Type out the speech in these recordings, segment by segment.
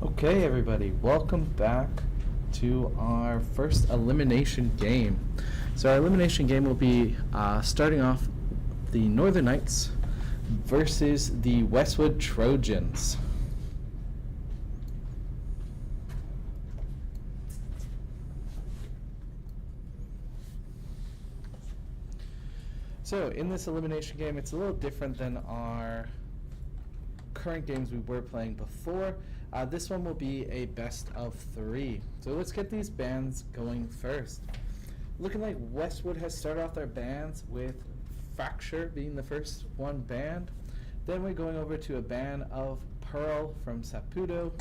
Okay, everybody, welcome back to our first elimination game. So our elimination game will be starting off the Northern Knights versus the Westwood Trojans. So in this elimination game, it's a little different than our current games we were playing before. This one will be a best of 3. So let's get these bands going first. Looking like Westwood has started off their bands with Fracture being the first one banned. Then we're going over to a ban of Pearl from Saputo.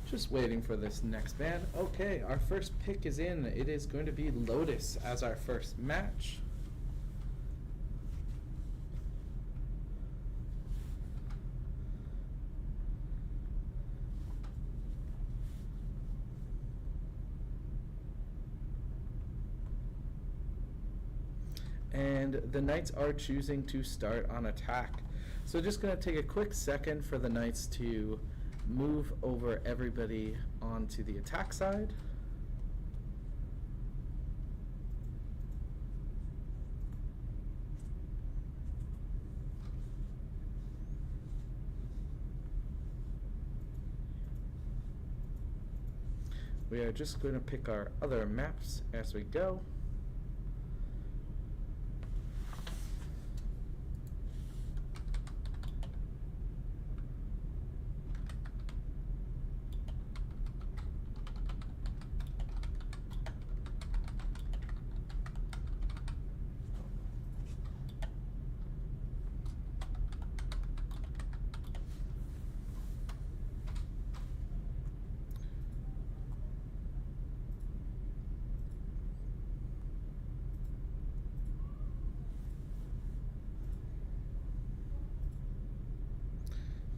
Just waiting for this next band. Okay, our first pick is in. It is going to be Lotus as our first match. And the Knights are choosing to start on attack. So just going to take a quick second for the Knights to move over everybody onto the attack side. We are just going to pick our other maps as we go.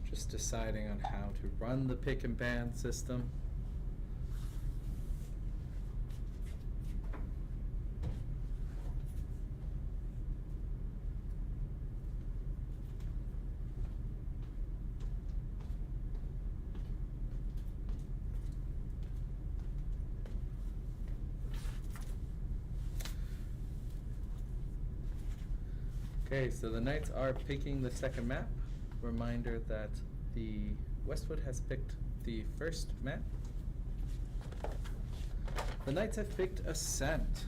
Just deciding on how to run the pick and ban system. Okay, so the Knights are picking the second map. Reminder that the Westwood has picked the first map. The Knights have picked Ascent.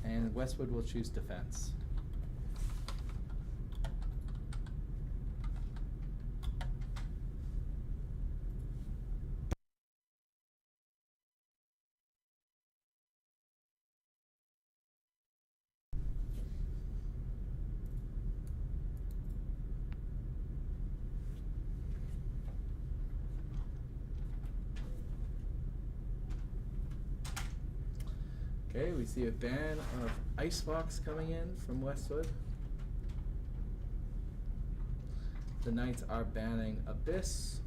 And Westwood will choose Defense. Okay, we see a ban of Icebox coming in from Westwood. The Knights are banning Abyss.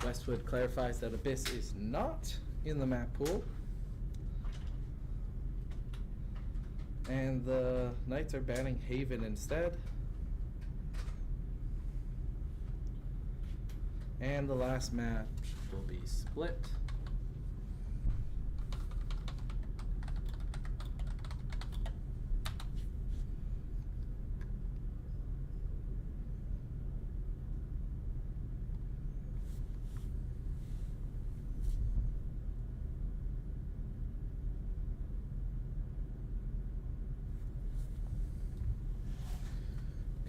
Westwood clarifies that Abyss is not in the map pool. And the Knights are banning Haven instead. And the last match will be Split.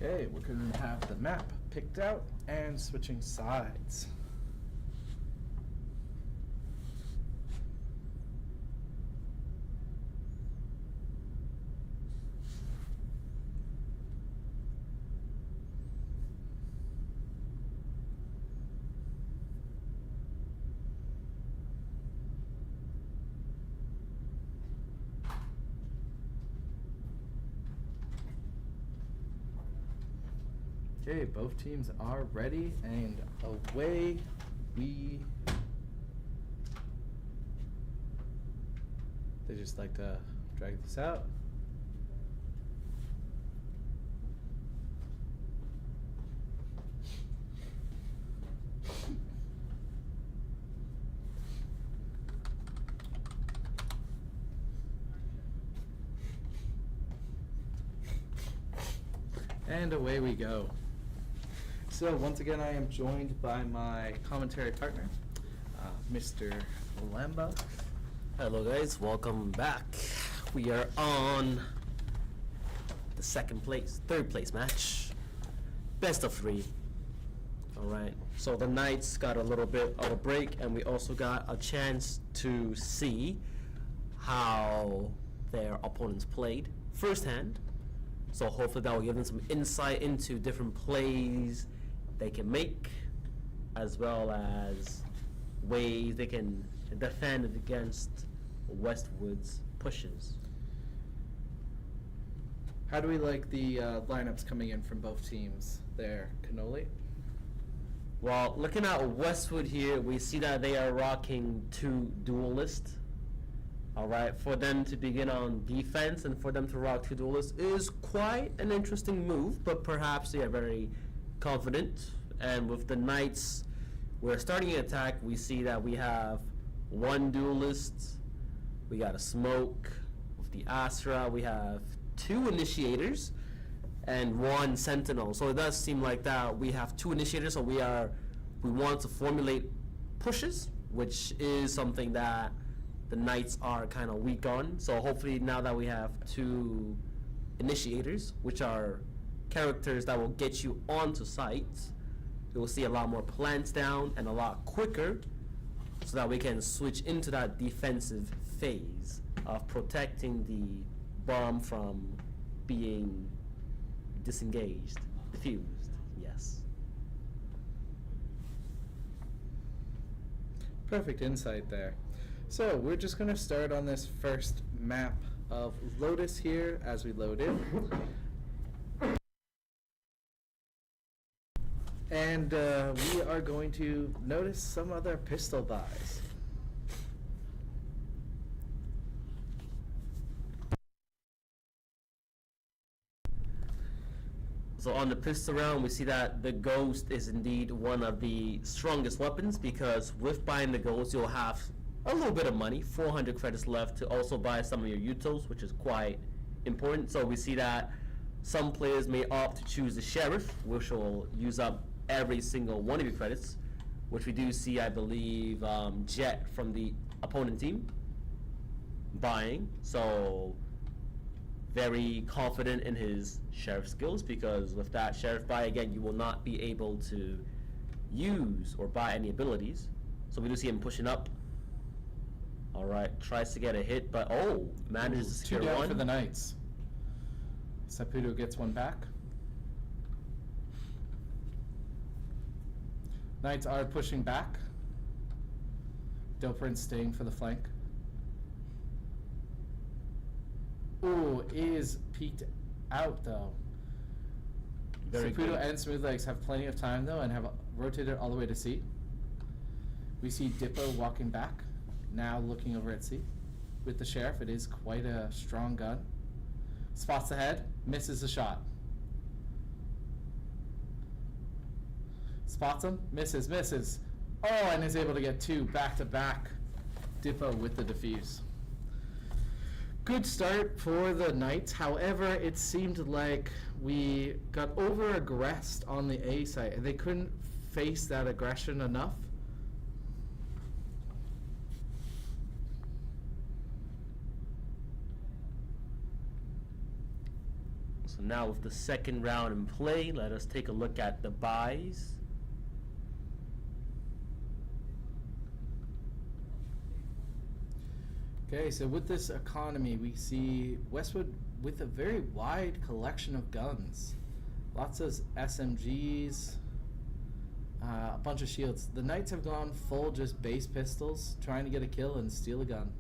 Okay, we're going to have the map picked out and switching sides. Okay, both teams are ready, and away we... They just like to drag this out. And away we go. So once again, I am joined by my commentary partner, Mr. Lamba. Hello guys, welcome back. We are on the third place match. Best of 3. Alright, so the Knights got a little bit of a break, and we also got a chance to see how their opponents played firsthand. So hopefully that will give them some insight into different plays they can make, as well as ways they can defend against Westwood's pushes. How do we like the lineups coming in from both teams there, Cannoli? Well, looking at Westwood here, we see that they are rocking 2 duelists. Alright, for them to begin on defense and for them to rock 2 duelists is quite an interesting move, but perhaps they are very confident. And with the Knights, we're starting an attack. We see that we have 1 duelist, we got a smoke. With the Astra, we have 2 initiators and 1 sentinel. So it does seem like that we have 2 initiators, so we want to formulate pushes, which is something that the Knights are kind of weak on. So hopefully now that we have 2 initiators, which are characters that will get you onto site, we will see a lot more plants down and a lot quicker, so that we can switch into that defensive phase of protecting the bomb from being disengaged, diffused, yes. Perfect insight there. So we're just going to start on this first map of Lotus here as we load in. And we are going to notice some other pistol buys. So on the pistol round, we see that the Ghost is indeed one of the strongest weapons, because with buying the Ghost, you'll have a little bit of money, 400 credits left to also buy some of your utos, which is quite important. So we see that some players may opt to choose the Sheriff, which will use up every single one of your credits, which we do see, I believe, Jet from the opponent team buying. So very confident in his Sheriff skills, because with that Sheriff buy, again, you will not be able to use or buy any abilities. So we do see him pushing up. Alright, tries to get a hit, but manages to secure 2 down 1. for the Knights. Saputo gets 1 back. Knights are pushing back. Delprin staying for the flank. Ooh, is peeked out though. Saputo and Smoothlegs have plenty of time though, and have rotated all the way to C. We see Dippo walking back, now looking over at C. With the Sheriff, it is quite a strong gun. Spots the head, misses the shot. Spots him, misses. Oh, and is able to get 2 back to back. Dippo with the defuse. Good start for the Knights. However, it seemed like we got over-aggressed on the A site, and they couldn't face that aggression enough. So now with the second round in play, let us take a look at the buys. Okay, so with this economy, we see Westwood with a very wide collection of guns. Lots of SMGs, a bunch of shields. The Knights have gone full just base pistols, trying to get a kill and steal a gun.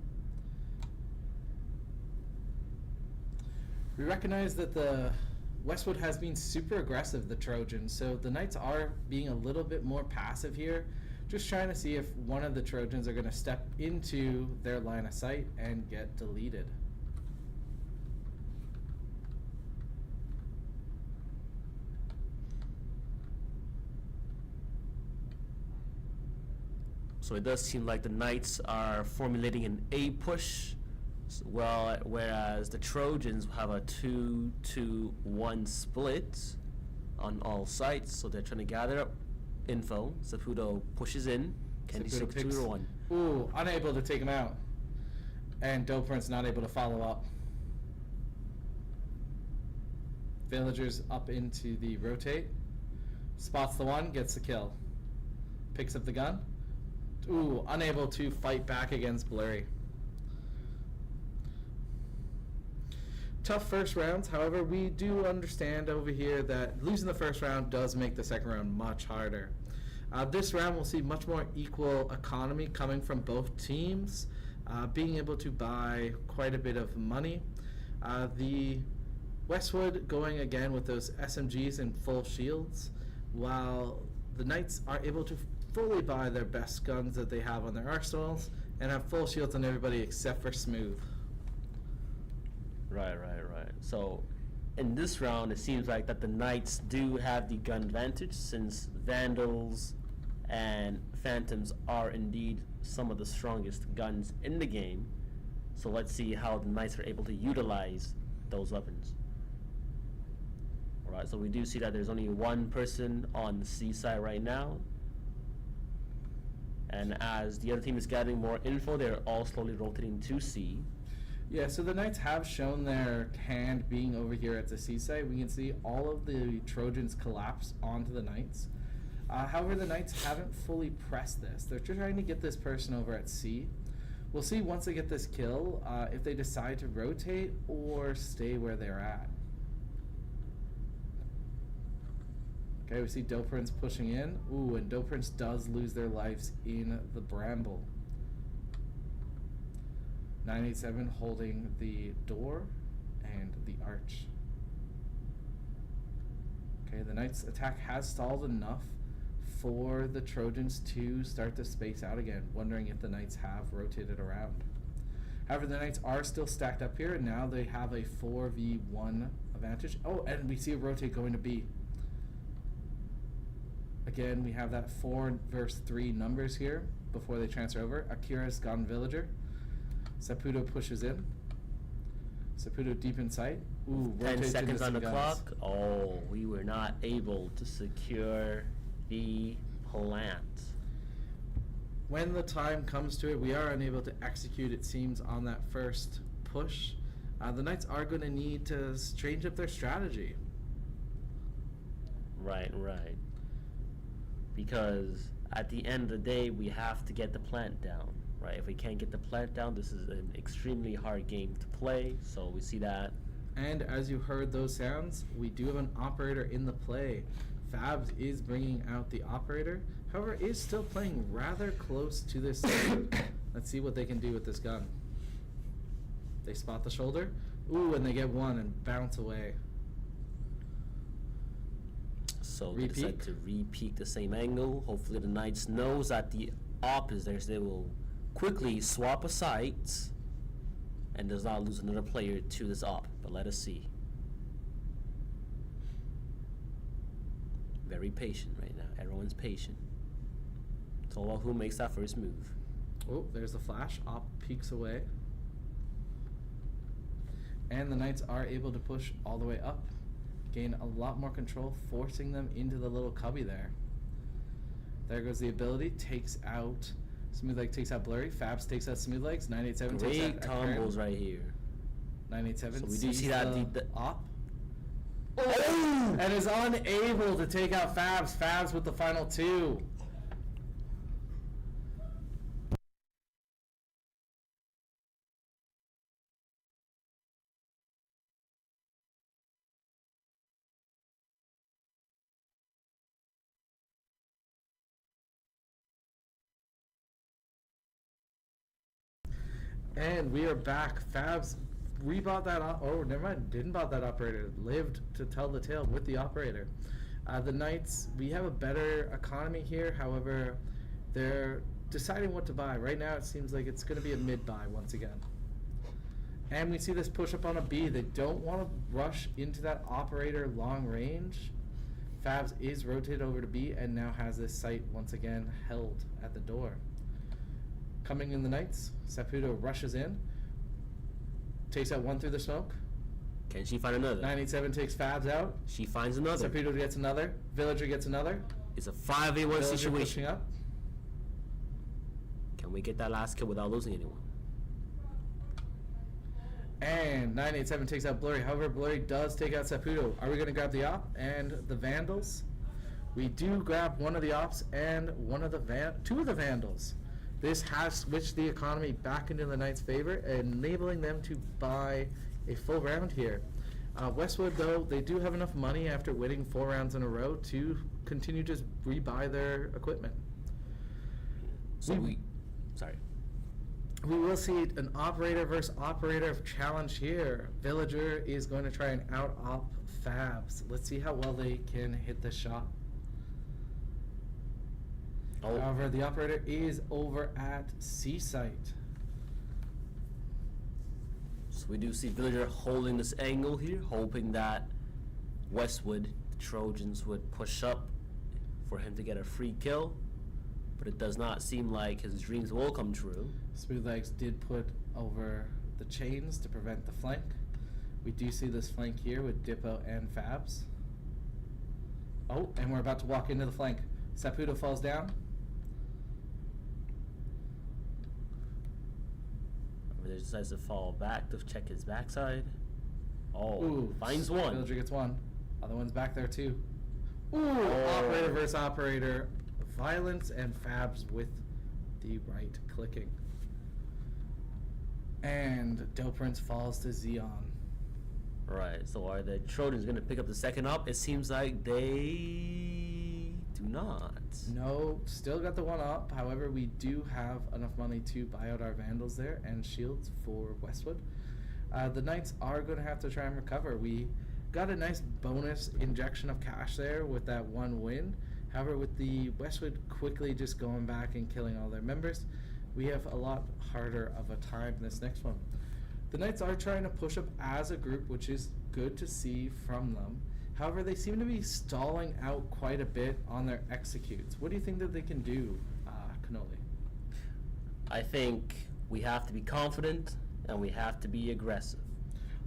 We recognize that the Westwood has been super aggressive, the Trojans, so the Knights are being a little bit more passive here, just trying to see if one of the Trojans are going to step into their line of sight and get deleted. So it does seem like the Knights are formulating an A push, well, whereas the Trojans have a 2-2-1 split on all sides. So they're trying to gather up info. Saputo pushes in. Can he Saputo stick picks- 2-1? Ooh, unable to take him out. And Doprin's not able to follow up. Villagers up into the rotate. Spots the one, gets the kill. Picks up the gun. Ooh, unable to fight back against Blurry. Tough first rounds, however, we do understand over here that losing the first round does make the second round much harder. This round we'll see much more equal economy coming from both teams, being able to buy quite a bit of money. The Westwood going again with those SMGs and full shields, while the Knights are able to fully buy their best guns that they have on their arsenals and have full shields on everybody except for Smooth. Right. So in this round, it seems like that the Knights do have the gun advantage, since Vandals and Phantoms are indeed some of the strongest guns in the game. So let's see how the Knights are able to utilize those weapons. Alright, so we do see that there's only one person on the C side right now. And as the other team is gathering more info, they're all slowly rotating to C. Yeah, so the Knights have shown their hand being over here at the C site. We can see all of the Trojans collapse onto the Knights. However, the Knights haven't fully pressed this. They're trying to get this person over at C. We'll see once they get this kill if they decide to rotate or stay where they're at. Okay, we see Doprince pushing in. Ooh, and Doprince does lose their lives in the Bramble. 987 holding the door and the arch. Okay, the Knights' attack has stalled enough for the Trojans to start to space out again, wondering if the Knights have rotated around. However, the Knights are still stacked up here, and now they have a 4v1 advantage. Oh, and we see a rotate going to B. Again, we have that 4 versus 3 numbers here before they transfer over. Akira's gone Villager. Saputo pushes in. Saputo deep in sight. Ooh, 10 seconds on the guns. clock. Oh, we were not able to secure the plant. When the time comes to it, we are unable to execute, it seems, on that first push. The Knights are going to need to change up their strategy. Right. Because at the end of the day, we have to get the plant down, right? If we can't get the plant down, this is an extremely hard game to play, so we see that. And as you heard those sounds, we do have an operator in the play. Fabs is bringing out the operator, however, is still playing rather close to this. Let's see what they can do with this gun. They spot the shoulder. Ooh, and they get one and bounce away. So they decide Re-peek. to re-peek the same angle. Hopefully the Knights knows that the op is there, so they will quickly swap a site and does not lose another player to this op. But let us see. Very patient right now. Everyone's patient. It's all about who makes that first move. Oh, there's the flash. Op peeks away. And the Knights are able to push all the way up. Gain a lot more control, forcing them into the little cubby there. There goes the ability. Takes out Smooth Leg, takes out Blurry. Fabs takes out Smooth Legs. 987 takes Great out combos right here. 987. So we do sees see that the the op. Oh! And is unable to take out Fabs. Fabs with the final 2. And we are back. Fabs rebought that. Oh, never mind. Didn't bought that operator. Lived to tell the tale with the operator. The Knights, we have a better economy here. However, they're deciding what to buy. Right now, it seems like it's going to be a mid buy once again. And we see this push up on a B. They don't want to rush into that operator long range. Fabs is rotated over to B and now has this site once again held at the door. Coming in the Knights, Saputo rushes in, takes out one through the smoke. Can she find another? 987 takes Fabs out. She finds another. Saputo gets another. Villager gets another. It's a 5v1 Villager situation. pushing up. Can we get that last kill without losing anyone? And 987 takes out Blurry. However, Blurry does take out Saputo. Are we going to grab the op and the Vandals? We do grab one of the ops and two of the Vandals. This has switched the economy back into the Knights' favor, enabling them to buy a full round here. Westwood, though, they do have enough money after winning 4 rounds in a row to continue to rebuy their equipment. So sorry. We will see an operator versus operator challenge here. Villager is going to try and out-op Fabs. Let's see how well they can hit the shot. Oh. However, the operator is over at C site. So we do see Villager holding this angle here, hoping that Westwood, the Trojans, would push up for him to get a free kill. But it does not seem like his dreams will come true. Smoothlegs did put over the chains to prevent the flank. We do see this flank here with Dippo and Fabs. Oh, and we're about to walk into the flank. Saputo falls down. Villager decides to fall back to check his backside. Oh, Ooh, finds one. Villager gets one. Other one's back there too. Ooh, Oh. operator versus operator. Violence and Fabs with the right clicking. And Del Prince falls to Xeon. Right, so are the Trojans going to pick up the second up? It seems like they do not. No, still got the one up. However, we do have enough money to buy out our Vandals there and shields for Westwood. The Knights are going to have to try and recover. We got a nice bonus injection of cash there with that one win. However, with the Westwood quickly just going back and killing all their members, we have a lot harder of a time this next one. The Knights are trying to push up as a group, which is good to see from them. However, they seem to be stalling out quite a bit on their executes. What do you think that they can do, Cannoli? I think we have to be confident and we have to be aggressive.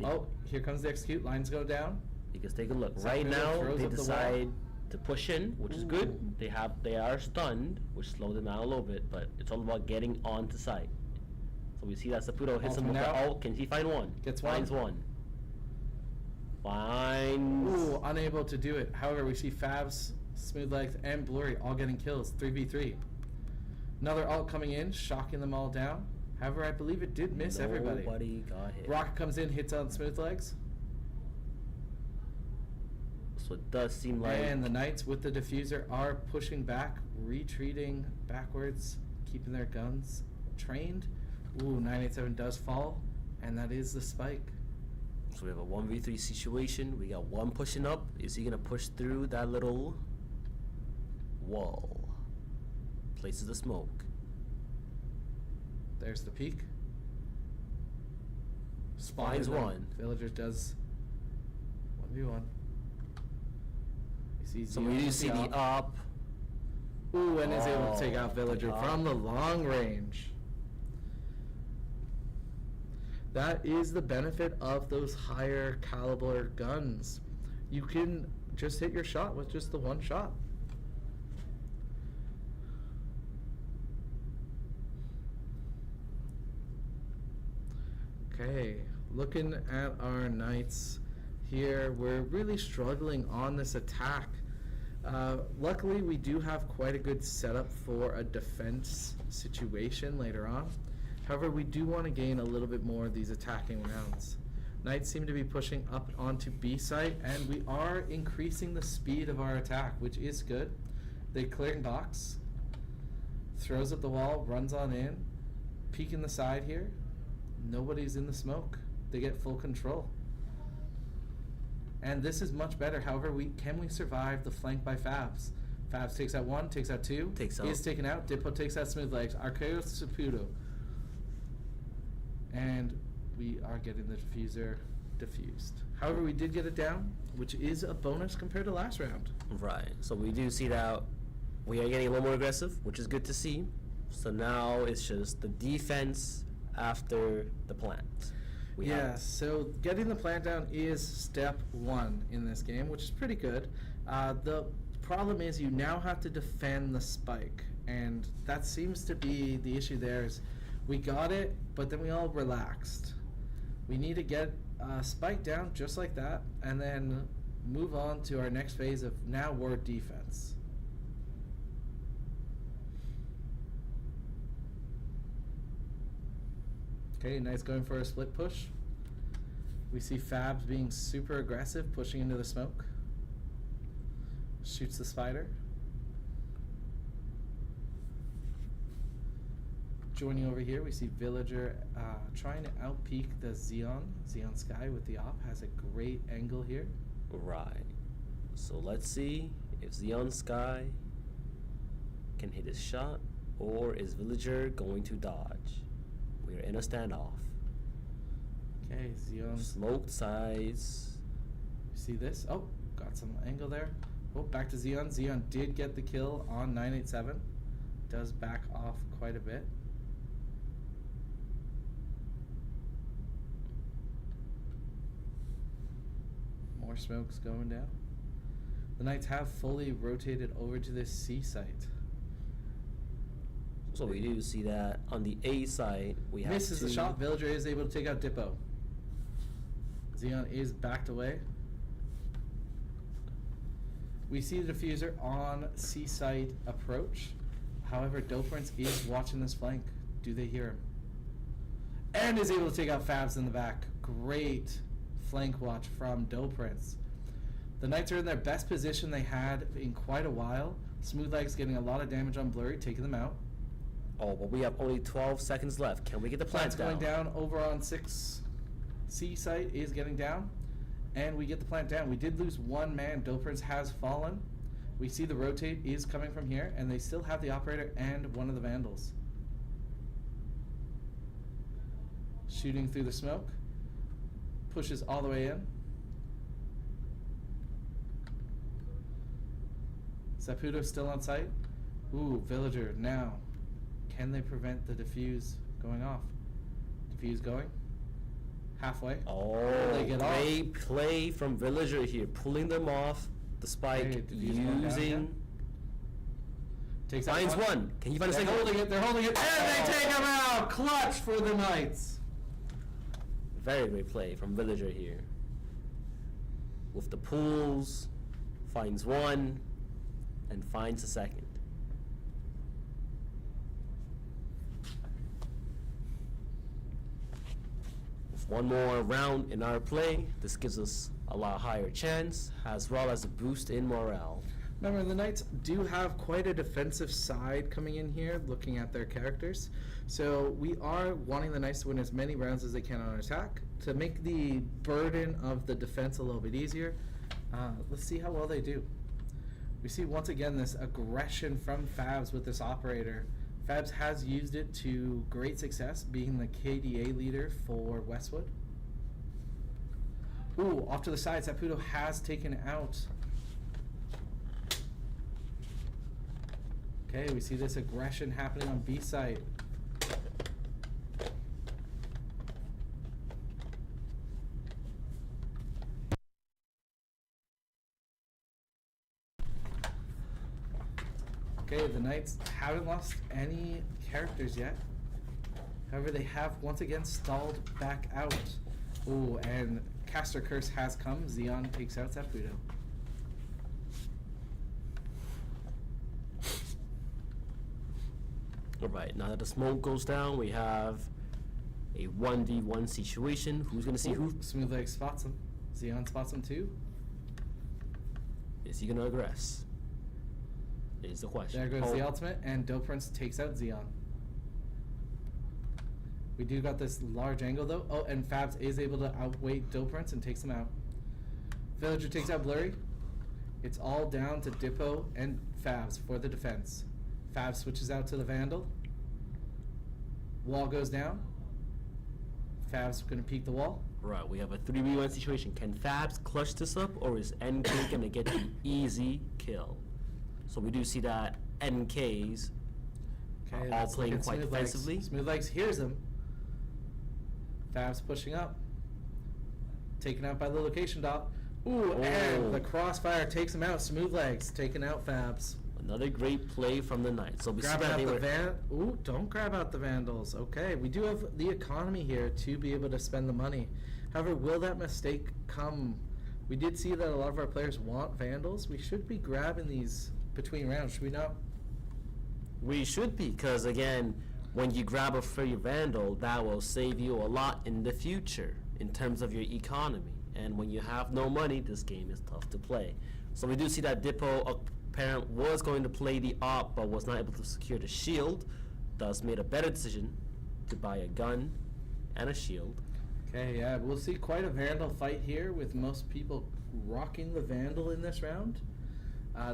Oh, here comes the execute. Lines go down. Because take a look. Saputo Right now, throws they up the wall. decide to push in, which is good. Ooh. They are stunned, which slowed them down a little bit, but it's all about getting onto site. So we see that Saputo hits him with the Ultimate out. ult. Can he find one? Gets Finds one. one. Finds. Ooh, unable to do it. However, we see Fabs, Smoothlegs, and Blurry all getting kills. 3v3. Another ult coming in, shocking them all down. However, I believe it did miss everybody. Nobody got hit. Rocket comes in, hits on Smoothlegs. So it does seem like. And the Knights with the diffuser are pushing back, retreating backwards, keeping their guns trained. Ooh, 987 does fall, and that is the spike. So we have a 1v3 situation. We got one pushing up. Is he going to push through that little wall? Places the smoke. There's the peak. Finds Spotted them. one. Villager does 1v1. You see So Xeon we do with see the op. up. Ooh, and is able to take Oh, out Villager the from op. the long range. That is the benefit of those higher caliber guns. You can just hit your shot with just the one shot. Okay, looking at our Knights here, we're really struggling on this attack. Luckily, we do have quite a good setup for a defense situation later on. However, we do want to gain a little bit more of these attacking rounds. Knights seem to be pushing up onto B site, and we are increasing the speed of our attack, which is good. They clearing box, throws up the wall, runs on in, peek in the side here. Nobody's in the smoke. They get full control. And this is much better. However, can we survive the flank by Fabs? Fabs takes out 1, takes out 2. Takes out. He is taken out. Dippo takes out Smooth Legs. Archeo Saputo. And we are getting the diffuser diffused. However, we did get it down, which is a bonus compared to last round. Right. So we do see that we are getting a little more aggressive, which is good to see. So now it's just the defense after the plant. So getting the plant down is step 1 in this game, which is pretty good. The problem is you now have to defend the spike, and that seems to be the issue there. Is we got it, but then we all relaxed. We need to get spike down just like that, and then move on to our next phase of now ward defense. Okay, Knight's going for a split push. We see Fabs being super aggressive, pushing into the smoke. Shoots the spider. Joining over here, we see Villager trying to outpeak the Xeon. Xeon Sky with the op has a great angle here. Right. So let's see if Xeon Sky can hit his shot, or is Villager going to dodge? We are in a standoff. Okay, Xeon. Smoked sides. You see this? Oh, got some angle there. Oh, back to Xeon. Xeon did get the kill on 987. Does back off quite a bit. More smokes going down. The Knights have fully rotated over to this C site. So we do see that on the A side, we have Misses the shot. Villager is able to take out Dippo. Xeon is backed away. We see the diffuser on C site approach. However, Doprince is watching this flank. Do they hear him? And is able to take out Fabs in the back. Great flank watch from Doprince. The Knights are in their best position they had in quite a while. Smooth Legs getting a lot of damage on Blurry, taking them out. Oh, but we have only 12 seconds left. Can we get the plant down? Plant's going down over on 6. C site is getting down. And we get the plant down. We did lose 1 man. Doprince has fallen. We see the rotate is coming from here, and they still have the operator and one of the vandals. Shooting through the smoke. Pushes all the way in. Saputo still on site. Ooh, Villager now. Can they prevent the diffuse going off? Diffuse going. Halfway. Oh, they get great play from Villager here, pulling them off the spike, using. Takes finds one. Can you find a second? They're holding it, and they take him out. Clutch for the Knights. Very great play from Villager here. With the pulls, finds one, and finds a second. With one more round in our play, this gives us a lot higher chance, as well as a boost in morale. Remember, the Knights do have quite a defensive side coming in here, looking at their characters. So we are wanting the Knights to win as many rounds as they can on attack to make the burden of the defense a little bit easier. Let's see how well they do. We see once again this aggression from Fabs with this operator. Fabs has used it to great success, being the KDA leader for Westwood. Ooh, off to the side, Saputo has taken out. Okay, we see this aggression happening on B site. Okay, the Knights haven't lost any characters yet. However, they have once again stalled back out. Ooh, and Caster Curse has come. Xeon takes out Saputo. Alright, now that the smoke goes down, we have a 1v1 situation. Who's going to see who? Smooth Leg spots him. Xeon spots him too. Is he going to aggress? Is the question. There goes the ultimate, and Doprince takes out Xeon. We do got this large angle though. Oh, and Fabs is able to outweight Doprince and takes him out. Villager takes out Blurry. It's all down to Dippo and Fabs for the defense. Fabs switches out to the Vandal. Wall goes down. Fabs gonna peek the wall. Right, we have a 3v1 situation. Can Fabs clutch this up, or is NK gonna get the easy kill? So we do see that NKs Okay, are all let's look playing at quite Smooth Legs. defensively. Smooth Legs hears him. Fabs pushing up. Taken out by the location dot. Ooh, and the crossfire takes him out. Smooth Legs taking out Fabs. Another great play from the Knights. So we see Grabbing that out they the were Ooh, don't grab out the Vandals. Okay, we do have the economy here to be able to spend the money. However, will that mistake come? We did see that a lot of our players want Vandals. We should be grabbing these between rounds, should we not? We should be, because again, when you grab a free Vandal, that will save you a lot in the future in terms of your economy. And when you have no money, this game is tough to play. So we do see that Dippo apparent was going to play the op, but was not able to secure the shield, thus made a better decision to buy a gun and a shield. Okay, yeah, we'll see quite a Vandal fight here with most people rocking the Vandal in this round.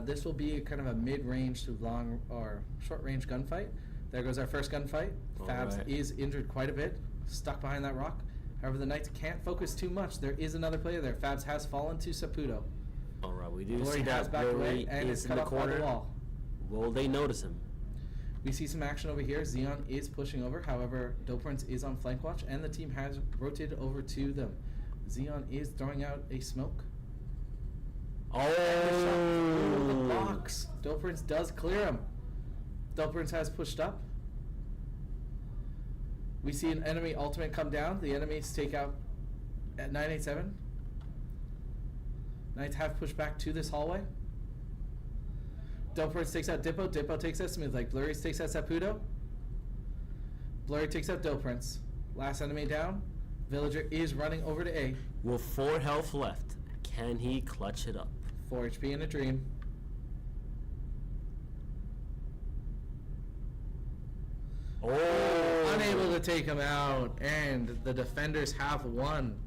This will be kind of a mid-range to long or short-range gunfight. There goes our first gunfight. Fabs Alright. is injured quite a bit, stuck behind that rock. However, the Knights can't focus too much. There is another player there. Fabs has fallen to Saputo. Alright, we do Glory see has that backed away Glory and is is in cut the off by the corner. wall. Will they notice him? We see some action over here. Xeon is pushing over. However, Doprince is on flank watch, and the team has rotated over to them. Xeon is throwing out a smoke. Through the Oh! box. Doprince does clear him. Doprince has pushed up. We see an enemy ultimate come down. The enemies take out at 987. Knights have pushed back to this hallway. Doprince takes out Dippo. Dippo takes out Smooth Leg. Blurry takes out Saputo. Blurry takes out Doprince. Last enemy down. Villager is running over to A. With 4 health left, can he clutch it up? 4 HP in a dream. Oh! Unable to take him out, and the defenders have won.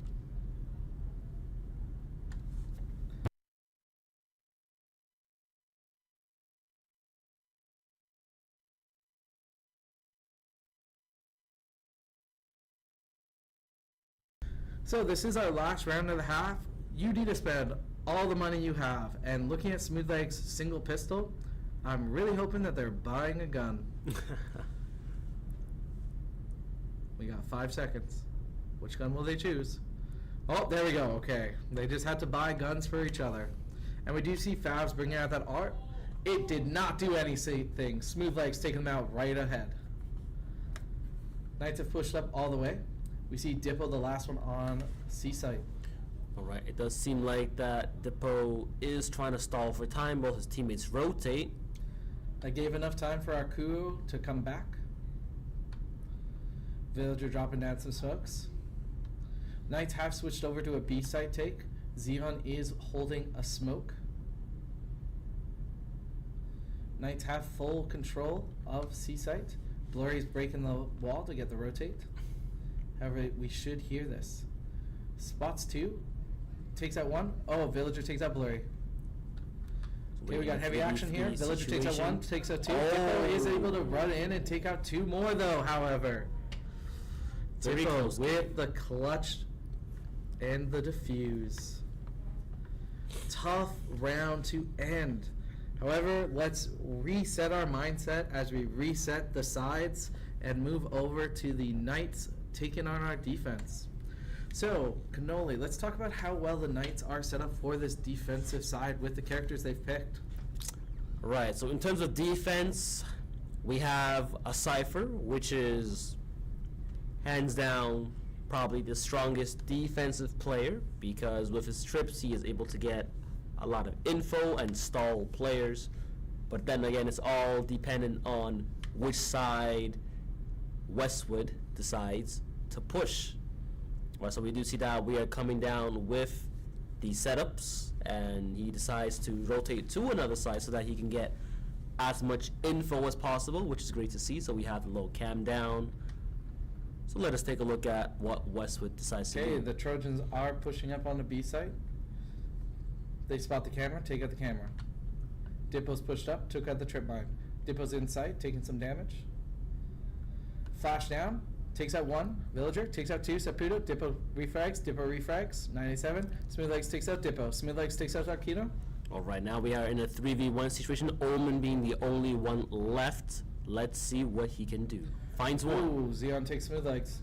So this is our last round of the half. You need to spend all the money you have, and looking at Smooth Leg's single pistol, I'm really hoping that they're buying a gun. We got 5 seconds. Which gun will they choose? Oh, there we go. Okay. They just had to buy guns for each other. And we do see Fabs bringing out that art. It did not do anything. Smooth Legs taking them out right ahead. Knights have pushed up all the way. We see Dippo, the last one on C-site. Alright, it does seem like that Dippo is trying to stall for time while his teammates rotate. I gave enough time for our Kuo to come back. Villager dropping down some smokes. Knights have switched over to a B-side take. Xeon is holding a smoke. Knights have full control of C-site. Blurry's breaking the wall to get the rotate. However, we should hear this. Spots 2. Takes out 1. Oh, Villager takes out Blurry. Okay, we got heavy action here. Villager takes out 1, takes out 2. Dippo is able to run in and take out 2 more though, however. Very Dippo close with the clutch and the defuse. Tough round to end. However, let's reset our mindset as we reset the sides and move over to the Knights taking on our defense. So, Cannoli, let's talk about how well the Knights are set up for this defensive side with the characters they've picked. Right, so in terms of defense, we have a Cypher, which is hands down probably the strongest defensive player, because with his trips he is able to get a lot of info and stall players. But then again, it's all dependent on which side Westwood decides to push. Right, so we do see that we are coming down with the setups, and he decides to rotate to another side so that he can get as much info as possible, which is great to see. So we have the little cam down. So let us take a look at what Westwood decides to Okay, do. the Trojans are pushing up on the B site. They spot the camera, take out the camera. Dippo's pushed up, took out the trip mine. Dippo's in sight, taking some damage. Flash down, takes out one. Villager takes out two. Saputo, Dippo refrags. 97. Smooth Legs takes out Dippo. Smooth Legs takes out Arkino. All right, now we are in a 3v1 situation. Omen being the only one left. Let's see what he can do. Finds one. Ooh, Xeon takes Smooth Legs.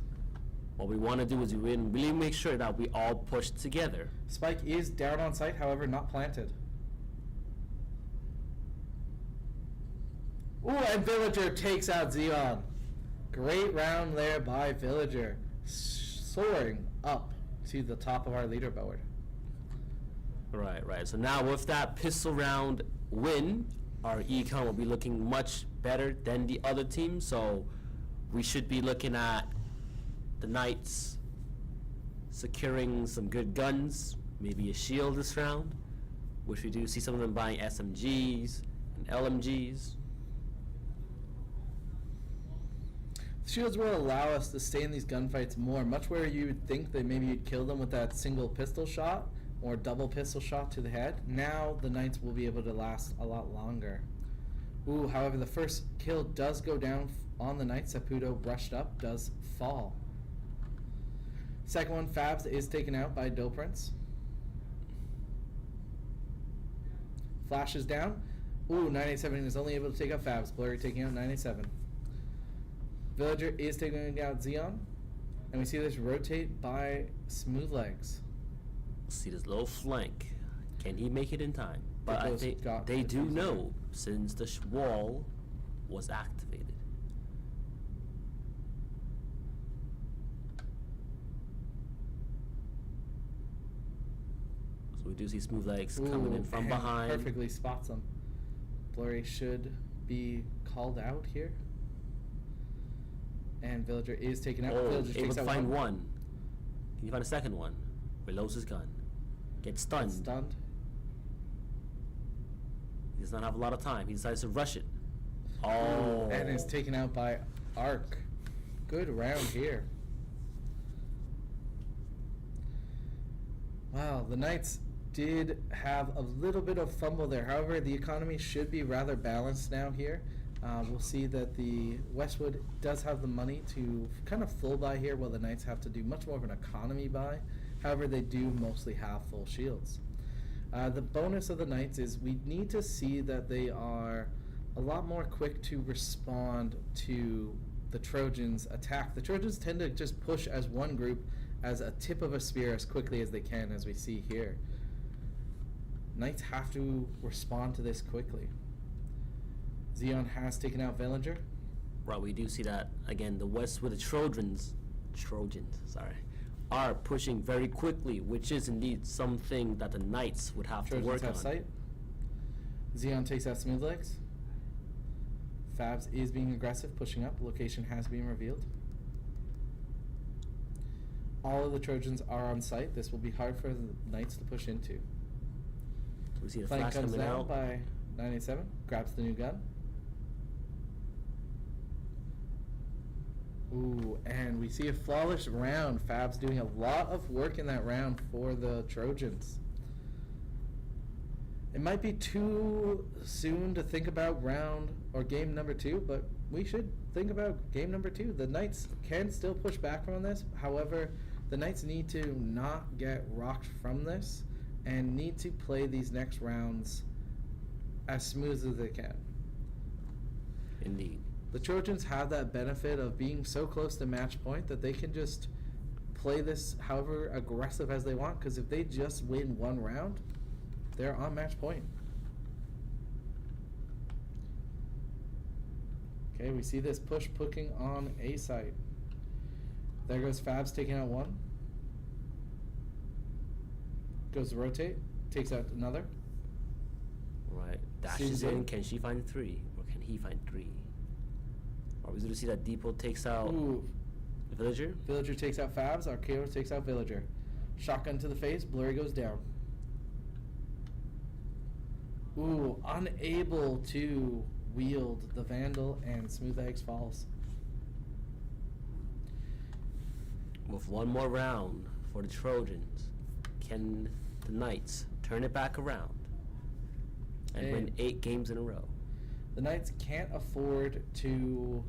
What we want to do is we really make sure that we all push together. Spike is down on site, however, not planted. Ooh, and Villager takes out Xeon. Great round there by Villager. Soaring up to the top of our leaderboard. Right. So now with that pistol round win, our econ will be looking much better than the other team. So we should be looking at the Knights securing some good guns, maybe a shield this round, which we do see some of them buying SMGs and LMGs. Shields will allow us to stay in these gunfights more, much where you would think that maybe you'd kill them with that single pistol shot or double pistol shot to the head. Now the Knights will be able to last a lot longer. Ooh, however, the first kill does go down on the Knights. Saputo rushed up, does fall. Second one, Fabs, is taken out by Doe Prince. Flashes down. Ooh, 987 is only able to take out Fabs. Blurry taking out 987. Villager is taking out Xeon. And we see this rotate by Smooth Legs. See this little flank. Can he make it in time? But I Dippo's think got they the do defuse know since the wall was activated. So we do see Smooth Legs coming in Ooh, from and behind. Perfectly spots him. Blurry should be called out here. And Villager is taken out. Oh, Villager able takes to out find one. Can you find a second one? Reloads his gun. Gets stunned. Stunned. He does not have a lot of time. He decides to rush it. Ooh, Oh. and is taken out by Arc. Good round here. Wow, the Knights did have a little bit of fumble there. However, the economy should be rather balanced now here. We'll see that the Westwood does have the money to kind of full buy here, while the Knights have to do much more of an economy buy. However, they do mostly have full shields. The bonus of the Knights is we need to see that they are a lot more quick to respond to the Trojans' attack. The Trojans tend to just push as one group, as a tip of a spear, as quickly as they can, as we see here. Knights have to respond to this quickly. Xeon has taken out Villager. Right, we do see that again. The Westwood Trojans, are pushing very quickly, which is indeed something that the Knights would have Trojans to work have on. sight. Xeon takes out Smooth Legs. Fabs is being aggressive, pushing up. Location has been revealed. All of the Trojans are on site. This will be hard for the Knights to push into. We see the Flank flash comes coming down out. by 987. Grabs the new gun. Ooh, and we see a flawless round. Fab's doing a lot of work in that round for the Trojans. It might be too soon to think about round or game number 2, but we should think about game number 2. The Knights can still push back from this. However, the Knights need to not get rocked from this and need to play these next rounds as smooth as they can. Indeed. The Trojans have that benefit of being so close to match point that they can just play this however aggressive as they want, because if they just win one round, they're on match point. Okay, we see this push pushing on A site. There goes Fabs taking out one. Goes to rotate, takes out another. Right. Dashes Seems in. in. Can she find 3? Or can he find 3? Are we going to see that Depot takes out Ooh, Villager? Villager takes out Fabs, Arceo takes out Villager. Shotgun to the face, Blurry goes down. Ooh, unable to wield the Vandal, and Smooth Eggs falls. With one more round for the Trojans, can the Knights turn it back around and win 8 games in a row? The Knights can't afford to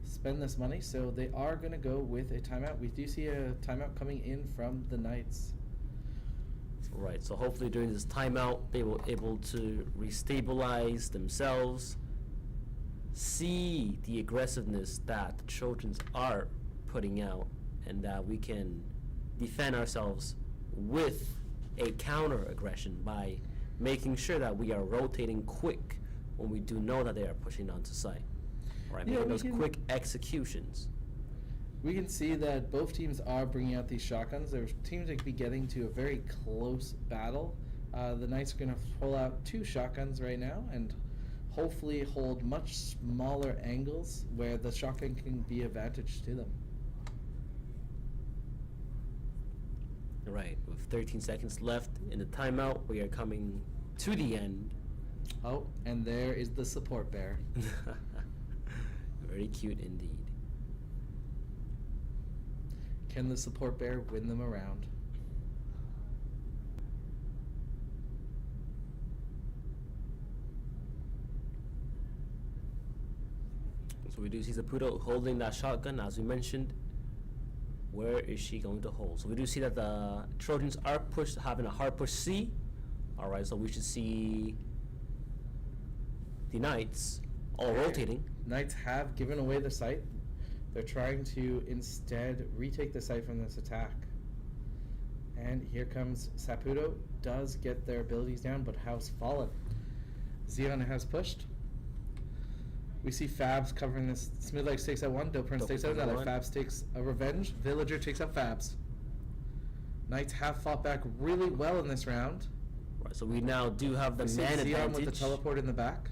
spend this money, so they are going to go with a timeout. We do see a timeout coming in from the Knights. Right, so hopefully during this timeout, they will able to restabilize themselves, see the aggressiveness that the Trojans are putting out, and that we can defend ourselves with a counter aggression by making sure that we are rotating quick when we do know that they are pushing onto site. Right, Yeah, making those quick executions. We can see that both teams are bringing out these shotguns. Their teams are be getting to a very close battle. The Knights are going to pull out 2 shotguns right now and hopefully hold much smaller angles where the shotgun can be advantage to them. Right, with 13 seconds left in the timeout, we are coming to the end. Oh, and there is the support bear. Very cute indeed. Can the support bear win them around? So we do see Saputo holding that shotgun, as we mentioned. Where is she going to hold? So we do see that the Trojans are having a hard push C. Alright, so we should see the Knights all rotating. Knights have given away the site. They're trying to instead retake the site from this attack. And here comes Saputo. Does get their abilities down, but has fallen. Xeon has pushed. We see Fabs covering this. Smooth Legs takes out one. Doprince takes out another. Fabs takes a revenge. Villager takes out Fabs. Knights have fought back really well in this round. Right, so we now do have the man Xeon advantage. with the teleport in the back.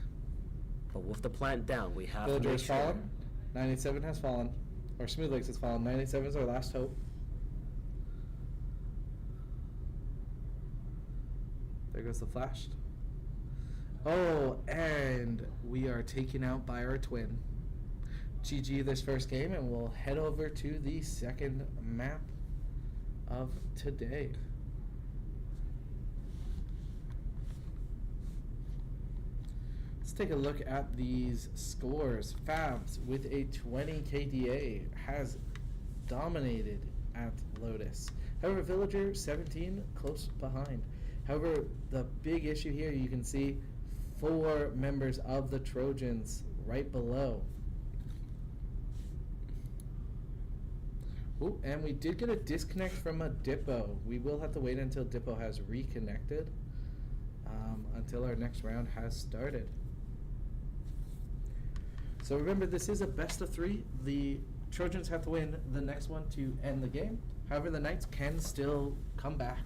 But with the plant down, we have Villager to make has sure. fallen. 987 has fallen. Or Smooth Legs has fallen. 987 is our last hope. There goes the flash. Oh, and we are taken out by our twin. GG this first game, and we'll head over to the second map of today. Let's take a look at these scores. Fabs with a 20 KDA has dominated at Lotus. However, Villager 17 close behind. However, the big issue here, you can see 4 members of the Trojans right below. Ooh, and we did get a disconnect from a Dippo. We will have to wait until Dippo has reconnected, until our next round has started. So remember, this is a best of 3. The Trojans have to win the next one to end the game. However, the Knights can still come back.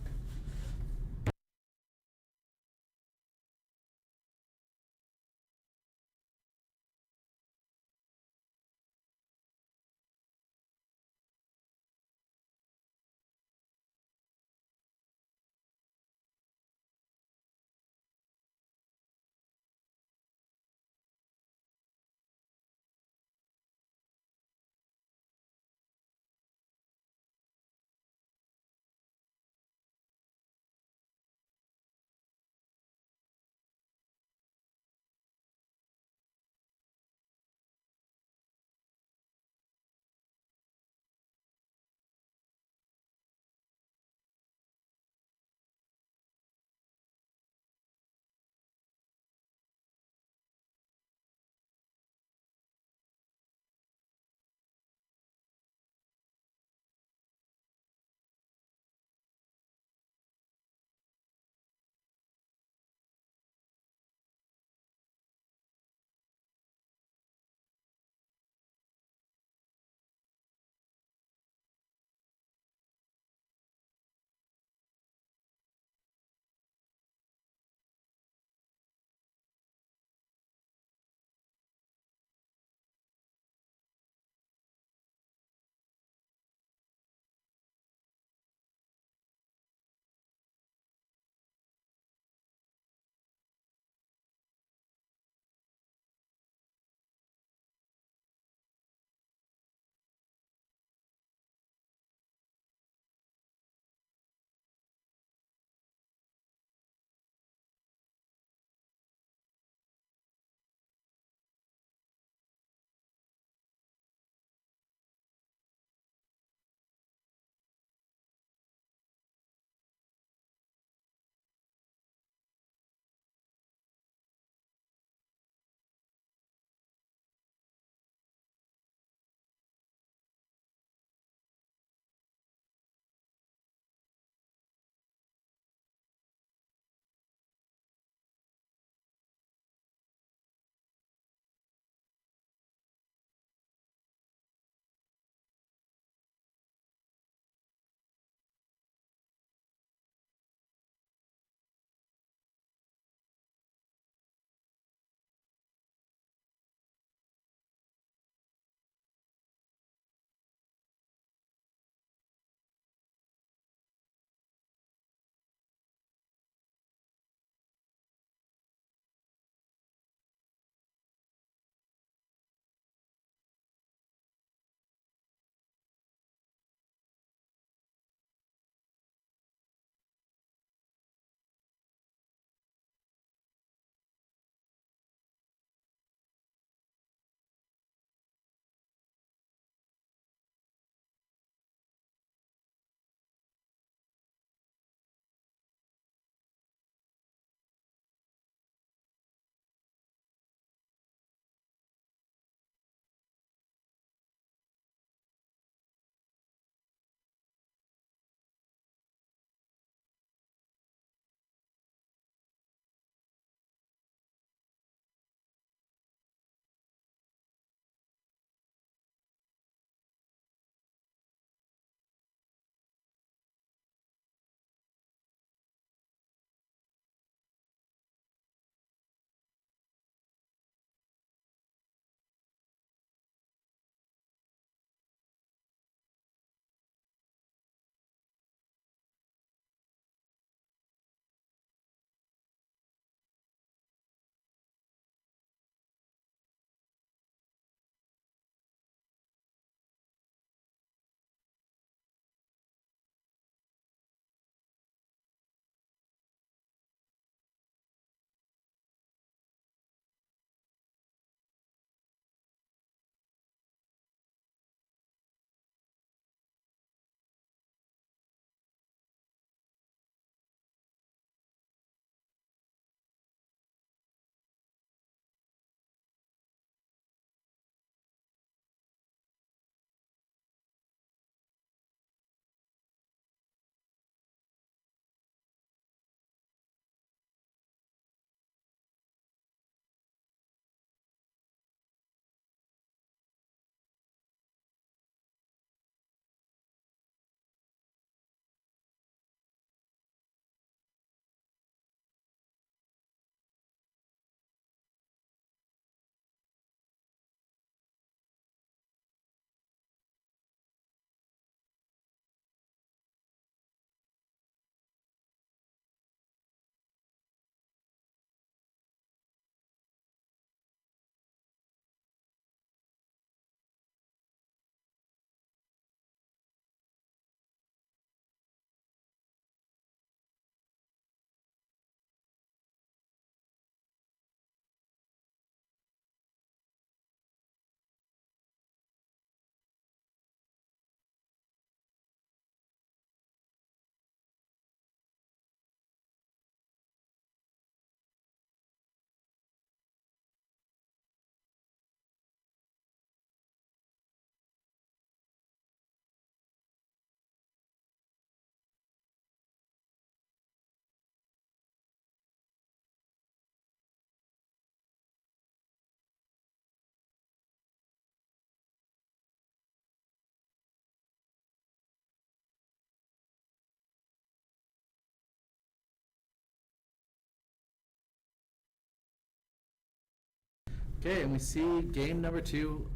Okay, and we see game number 2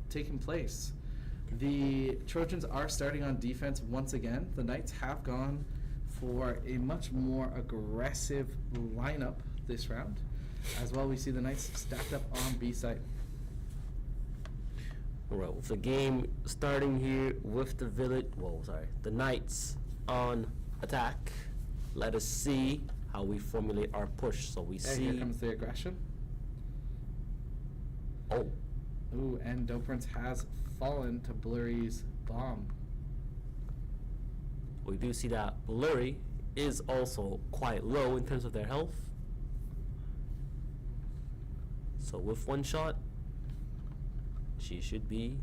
taking place. The Trojans are starting on defense once again. The Knights have gone for a much more aggressive lineup this round. As well, we see the Knights stacked up on B site. Alright, with the game starting here with the Knights on attack. Let us see how we formulate our push. So we see. Here comes the aggression. Oh. Ooh, and Doperance has fallen to Blurry's bomb. We do see that Blurry is also quite low in terms of their health. So with one shot, she should be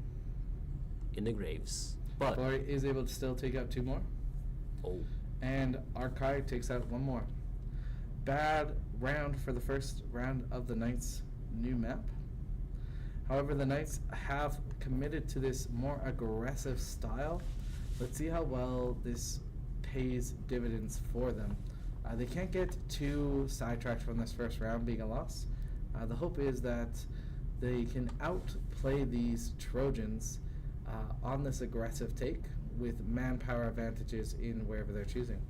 in the graves. But Blurry is able to still take out 2 more. oh, And Archive takes out 1 more. Bad round for the first round of the Knights' new map. However, the Knights have committed to this more aggressive style. Let's see how well this pays dividends for them. They can't get too sidetracked from this first round being a loss. The hope is that they can outplay these Trojans on this aggressive take with manpower advantages in wherever they're choosing.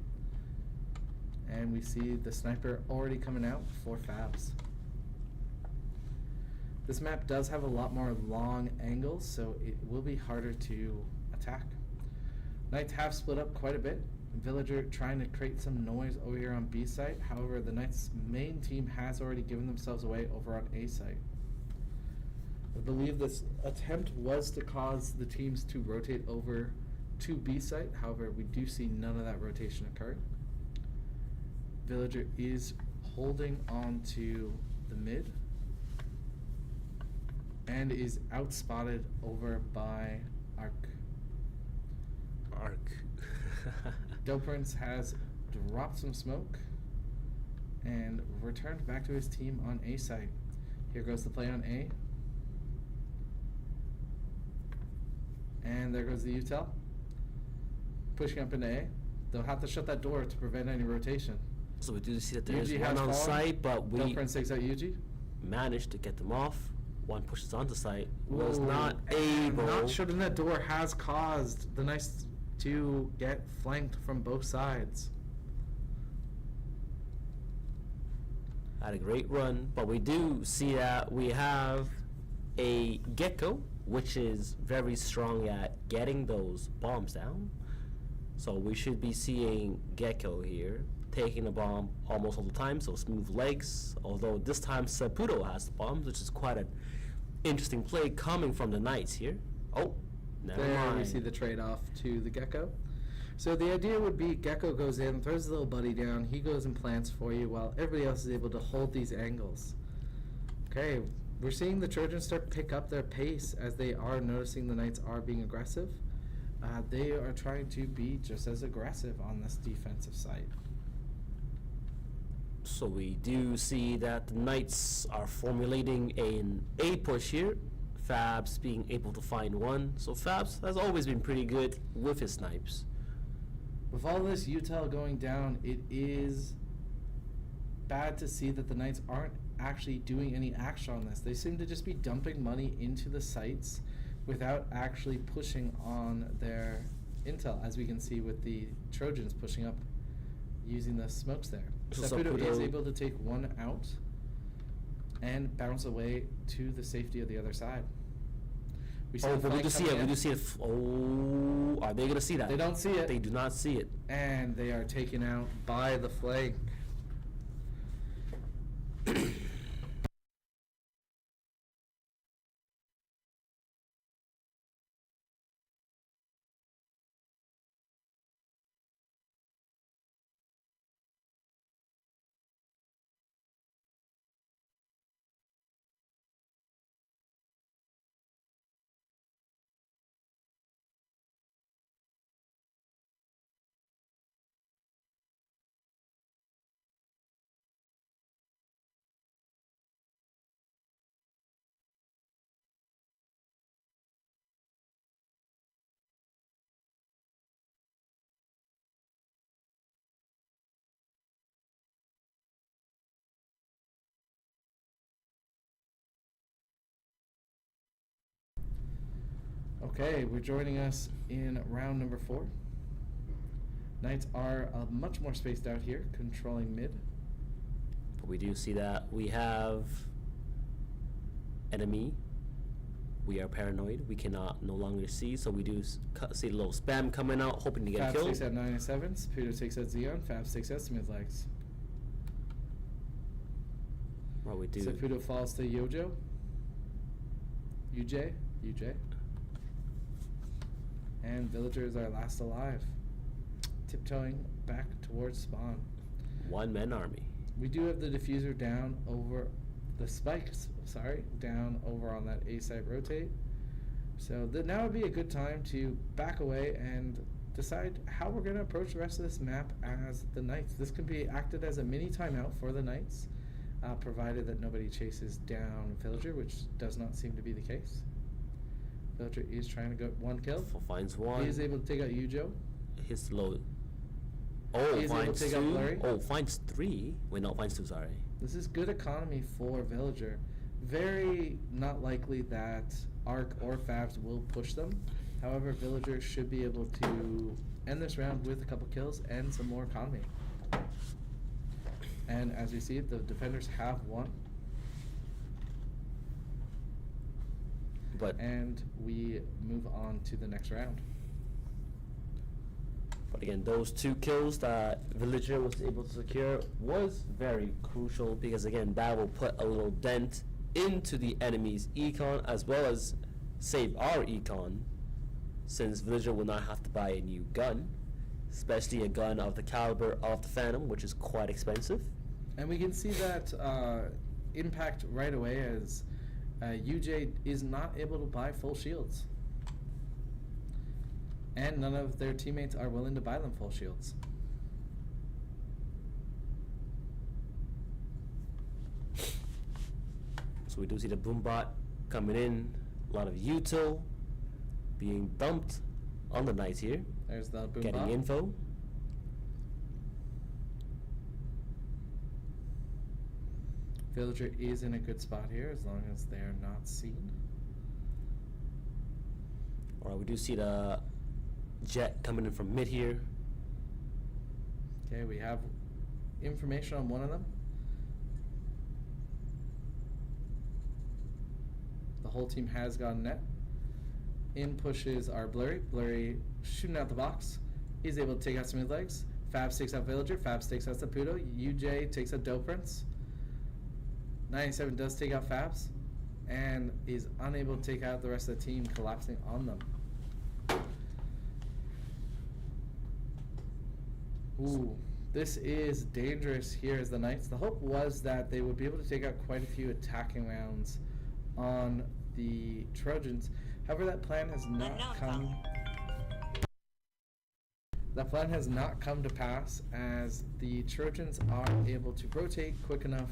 And we see the sniper already coming out for Fabs. This map does have a lot more long angles, so it will be harder to attack. Knights have split up quite a bit. Villager trying to create some noise over here on B site. However, the Knights' main team has already given themselves away over on A site. I believe this attempt was to cause the teams to rotate over to B site. However, we do see none of that rotation occurring. Villager is holding on to the mid and is outspotted over by Arc. Doperance has dropped some smoke and returned back to his team on A site. Here goes the play on A. And there goes the util. Pushing up into A. They'll have to shut that door to prevent any rotation. so we do see that there is UG one has on fallen. site, but we Doperance takes out UG. managed to get them off. One pushes onto site, was Ooh, not and able. Not shutting that door has caused the Knights to get flanked from both sides. Had a great run, but we do see that we have a Gecko, which is very strong at getting those bombs down. So we should be seeing Gecko here taking a bomb almost all the time, so smooth legs. Although this time Saputo has the bombs, which is quite an interesting play coming from the Knights here. Oh, never There mind. we see the trade-off to the Gecko. So the idea would be Gecko goes in, throws his little buddy down, he goes and plants for you while everybody else is able to hold these angles. Okay, we're seeing the Trojans start pick up their pace as they are noticing the Knights are being aggressive. They are trying to be just as aggressive on this defensive side. So we do see that the Knights are formulating an A push here. Fabs being able to find one. So Fabs has always been pretty good with his snipes. With all this util going down, it is bad to see that the Knights aren't actually doing any action on this. They seem to just be dumping money into the sites without actually pushing on their intel, as we can see with the Trojans pushing up using the smokes there. So Saputo is Saputo- able to take one out and bounce away to the safety of the other side. We see Oh, the but we flank do see coming it. We in. do see it. Oh, are they gonna see that? They don't see it. They do not see it. And they are taken out by the flank. Okay, we're joining us in round number 4. Knights are much more spaced out here, controlling mid. But we do see that we have enemy. We are paranoid. We cannot no longer see, so we do see a little spam coming out, hoping to get Fab killed. takes out 9 and 7. Saputo takes out Xeon. Fab takes out Smith legs. Well, we do. Saputo falls to Yojo. UJ. And Villagers are last alive. Tiptoeing back towards spawn. One-man army. We do have the diffuser down over the spikes, down over on that A side rotate. So now would be a good time to back away and decide how we're going to approach the rest of this map as the Knights. This can be acted as a mini timeout for the Knights, provided that nobody chases down Villager, which does not seem to be the case. Villager is trying to get 1 kill. Finds 1. He is able to take out Yujo. Hits low. Oh, He is able finds to take out 2. Blurry. Oh, finds 3. Wait, no, finds 2, sorry. This is good economy for Villager. Very not likely that Arc or Fabs will push them. However, Villager should be able to end this round with a couple kills and some more economy. And as we see, the defenders have won. And we move on to the next round. But again, those 2 kills that Villager was able to secure was very crucial, because again, that will put a little dent into the enemy's econ, as well as save our econ, since Villager will not have to buy a new gun, especially a gun of the caliber of the Phantom, which is quite expensive. And we can see that impact right away as UJ is not able to buy full shields. And none of their teammates are willing to buy them full shields. So we do see the Boombot coming in. A lot of util being dumped on the Knights here. There's the Boombot. Getting info. Villager is in a good spot here as long as they're not seen. Alright, we do see the Jet coming in from mid here. Okay, we have information on one of them. The whole team has gone net. In pushes our Blurry. Blurry shooting out the box. Is able to take out Smooth Legs. Fabs takes out Villager. Fabs takes out Saputo. UJ takes out Dope Prince. 97 does take out Fabs and is unable to take out the rest of the team, collapsing on them. Ooh, this is dangerous here as the Knights. The hope was that they would be able to take out quite a few attacking rounds on the Trojans. However, that plan has not come. That plan has not come to pass, as the Trojans are able to rotate quick enough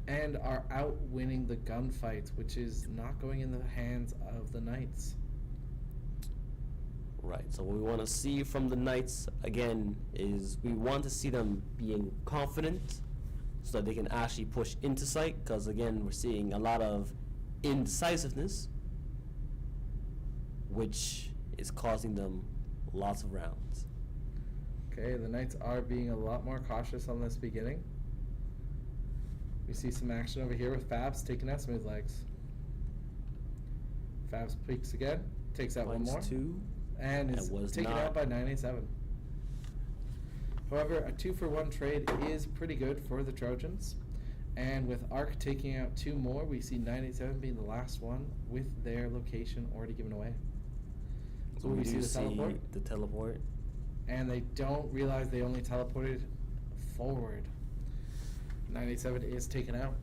and are out winning the gunfight, which is not going in the hands of the Knights. Right, so what we want to see from the Knights, again, is we want to see them being confident so that they can actually push into site, because again, we're seeing a lot of indecisiveness, which is causing them lots of rounds. Okay, the Knights are being a lot more cautious on this beginning. We see some action over here with Fabs taking out Smooth Legs. Fabs peeks again, takes out one more. 2. And is taken out by 987. However, a 2-for-1 trade is pretty good for the Trojans. And with Arc taking out 2 more, we see 987 being the last one with their location already given away. So we see the teleport. And they don't realize they only teleported forward. 987 is taken out.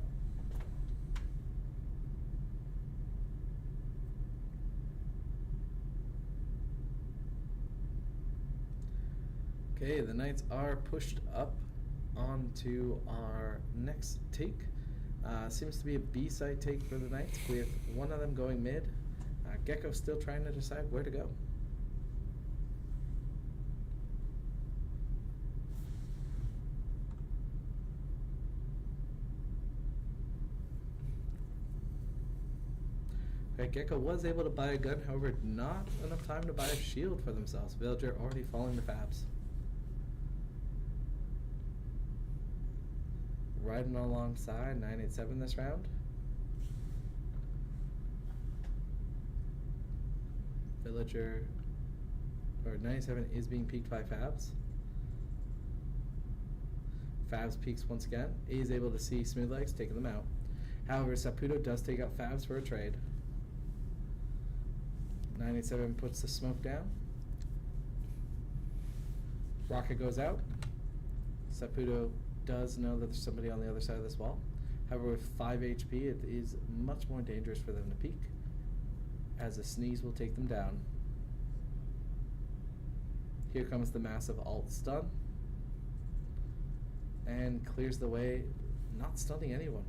Okay, the Knights are pushed up onto our next take. Seems to be a B-side take for the Knights, with one of them going mid. Gecko still trying to decide where to go. Okay, Gecko was able to buy a gun, however, not enough time to buy a shield for themselves. Villager already falling to Fabs. Riding alongside 987 this round. Villager, or 97 is being peeked by Fabs. Fabs peeks once again. A is able to see Smooth Legs, taking them out. However, Saputo does take out Fabs for a trade. 987 puts the smoke down. Rocket goes out. Saputo does know that there's somebody on the other side of this wall. However, with 5 HP, it is much more dangerous for them to peek, as a sneeze will take them down. Here comes the massive alt stun, and clears the way, not stunning anyone.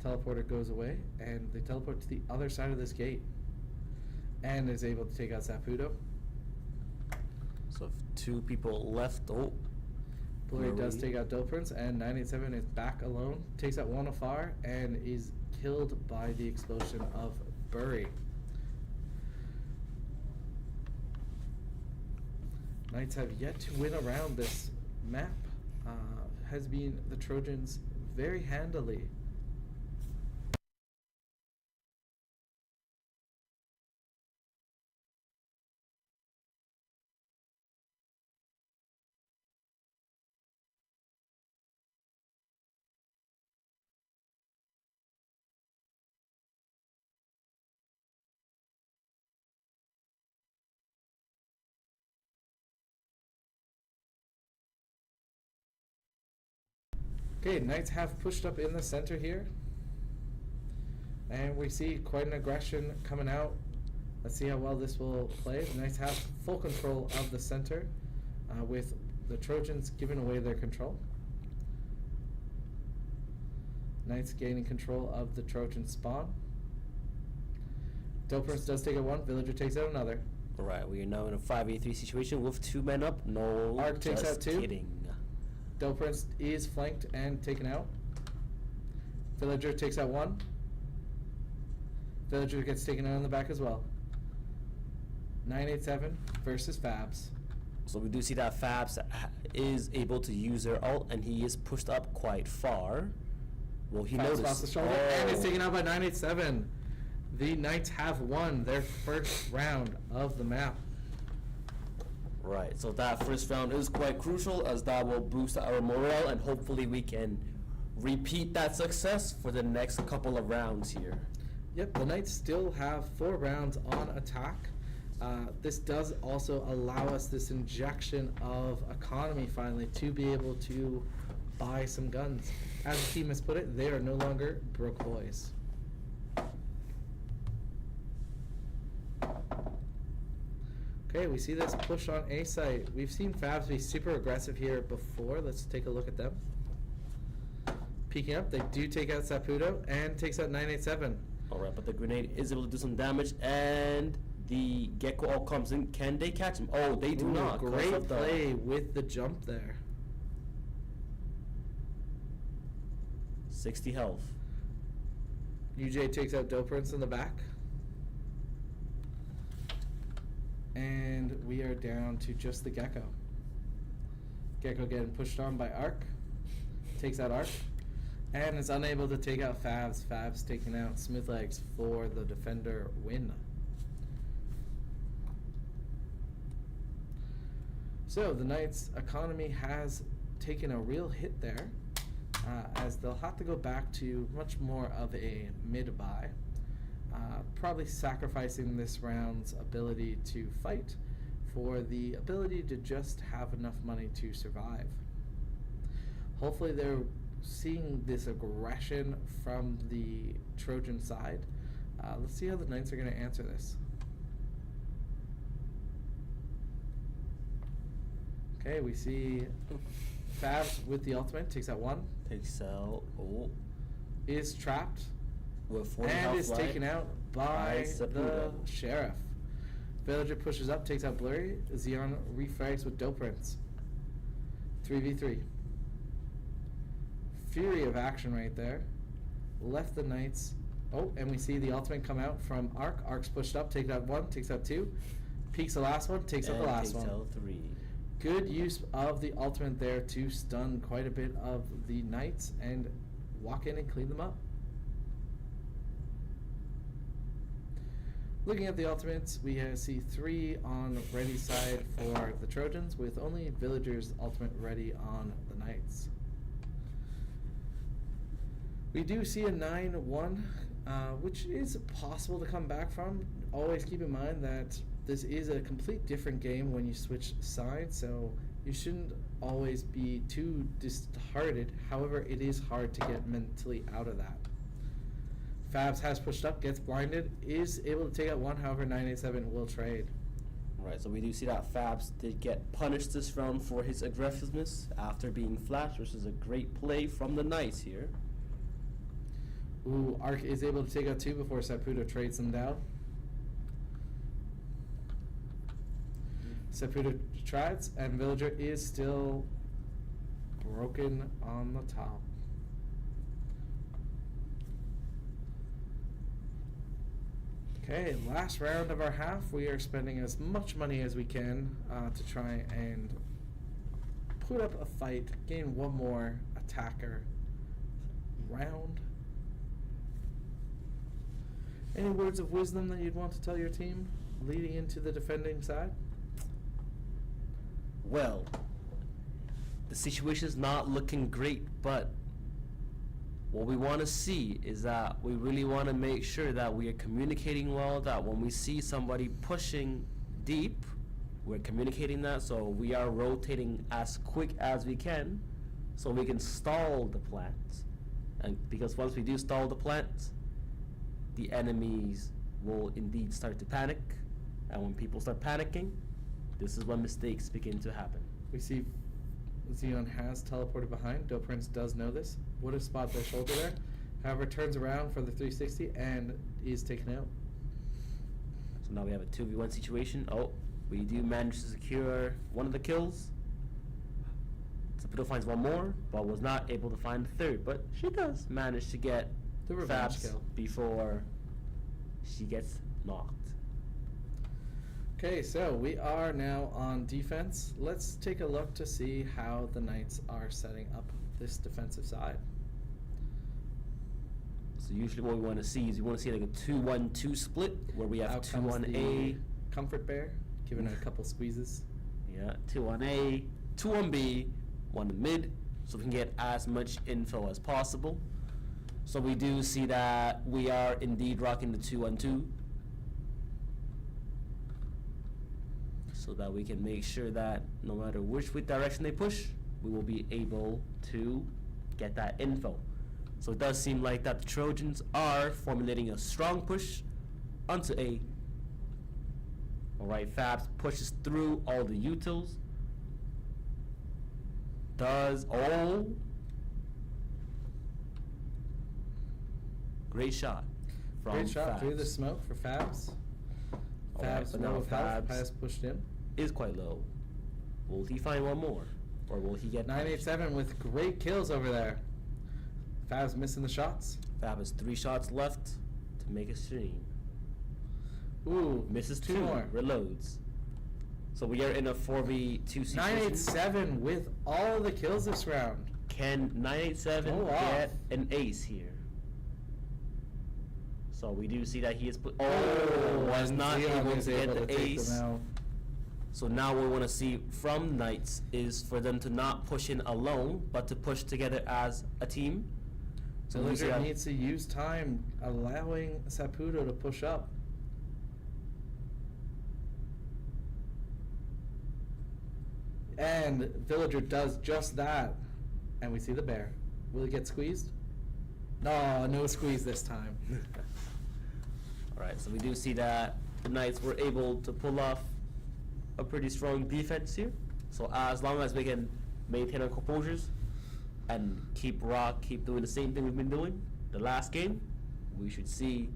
Teleporter goes away, and they teleport to the other side of this gate, and is able to take out Saputo. So if 2 people left. Oh, Blurry does take out Prince, and 987 is back alone, takes out one afar, and is killed by the explosion of Burry. Knights have yet to win around this map. Has been the Trojans very handily. Okay, Knights have pushed up in the center here. And we see quite an aggression coming out. Let's see how well this will play. The Knights have full control of the center, with the Trojans giving away their control. Knights gaining control of the Trojan spawn. Prince does take out one, Villager takes out another. Alright, we are now in a 5v3 situation with 2 men up. No, Arc takes just out 2. kidding. Prince is flanked and taken out. Villager takes out one. Villager gets taken out in the back as well. 987 versus Fabs. So we do see that Fabs is able to use their ult, and he is pushed up quite far. Well, he Fabs noticed. lost the shoulder and is taken out by 987. The Knights have won their first round of the map. Right, so that first round is quite crucial, as that will boost our morale, and hopefully we can repeat that success for the next couple of rounds here. Yep, the Knights still have 4 rounds on attack. This does also allow us this injection of economy finally to be able to buy some guns. As the team has put it, they are no longer broke boys. Okay, we see this push on A site. We've seen Fabs be super aggressive here before. Let's take a look at them. Peeking up, they do take out Saputo and takes out 987. Alright, but the grenade is able to do some damage, and the Gecko all comes in. Can they catch him? Oh, they do Ooh, not. 'cause great of the play with the jump there. 60 health. UJ takes out Prince in the back. And we are down to just the Gecko. Gecko getting pushed on by Arc. Takes out Arc. And is unable to take out Fabs. Fabs taking out Smooth Legs for the defender win. So the Knights' economy has taken a real hit there, as they'll have to go back to much more of a mid-buy. Probably sacrificing this round's ability to fight for the ability to just have enough money to survive. Hopefully they're seeing this aggression from the Trojan side. Let's see how the Knights are going to answer this. Okay, we see Fabs with the ultimate, takes out one. Takes out. Oh. Is trapped. With 40 And health is left. taken out by the Saputo. Sheriff. Villager pushes up, takes out Blurry. Xeon refrags with Prince. 3v3. Fury of action right there. left the Knights. Oh, and we see the ultimate come out from Arc. Arc's pushed up, takes out 1, takes out 2. Peeks the last one, takes out the last one. Takes out 3. Good use of the ultimate there to stun quite a bit of the Knights and walk in and clean them up. Looking at the ultimates, we see 3 on ready side for the Trojans, with only Villagers ultimate ready on the Knights. We do see a 9-1, which is possible to come back from. Always keep in mind that this is a complete different game when you switch sides, so you shouldn't always be too disheartened. However, it is hard to get mentally out of that. Fabs has pushed up, gets blinded, is able to take out 1, however 987 will trade. Right, so we do see that Fabs did get punished this round for his aggressiveness after being flashed, which is a great play from the Knights here. Ooh, Arc is able to take out 2 before Saputo trades them down. Saputo tries, and Villager is still broken on the top. Okay, last round of our half. We are spending as much money as we can to try and put up a fight, gain 1 more attacker round. Any words of wisdom that you'd want to tell your team leading into the defending side? Well, the situation is not looking great, but what we want to see is that we really want to make sure that we are communicating well, that when we see somebody pushing deep, we're communicating that, so we are rotating as quick as we can so we can stall the plants. And because once we do stall the plants, the enemies will indeed start to panic, and when people start panicking, this is when mistakes begin to happen. We see Xeon has teleported behind. Prince does know this. Would have spotted their shoulder there. However, turns around for the 360 and is taken out. So now we have a 2v1 situation. Oh, we do manage to secure 1 of the kills. Saputo finds 1 more, but was not able to find the 3rd. But she does manage to get The revenge Fabs kill. before she gets knocked. Okay, so we are now on defense. Let's take a look to see how the Knights are setting up this defensive side. So usually what we want to see is we want to see like a 2-1-2 split where we have Out 2 comes on the A. Comfort Bear, giving it a couple squeezes. Yeah, 2 on A, 2 on B, 1 in mid, so we can get as much info as possible. So we do see that we are indeed rocking the 2-on-2, so that we can make sure that no matter which direction they push, we will be able to get that info. So it does seem like that the Trojans are formulating a strong push onto A. Alright, Fabs pushes through all the utils. Great shot from Great shot Fabs. through the smoke for Fabs. Alright, Fabs, but no now health, Fabs has pushed in. is quite low. Will he find 1 more? Or will he get 987 with great kills over there. Fabs missing the shots. Fab has 3 shots left to make a stream. Ooh, Misses 2 2, more. reloads. So we are in a 4v2 situation. 987 with all the kills this round. Can 987 Go off. get an ace here? So we do see that he is was and not Leon able is to get able the to take ace. them out. So now what we want to see from Knights is for them to not push in alone, but to push together as a team. So we see Villager that- needs to use time, allowing Saputo to push up. And Villager does just that. And we see the bear. Will he get squeezed? No, no squeeze this time. Alright, so we do see that the Knights were able to pull off a pretty strong defense here. So as long as we can maintain our composures and keep doing the same thing we've been doing the last game, we should see.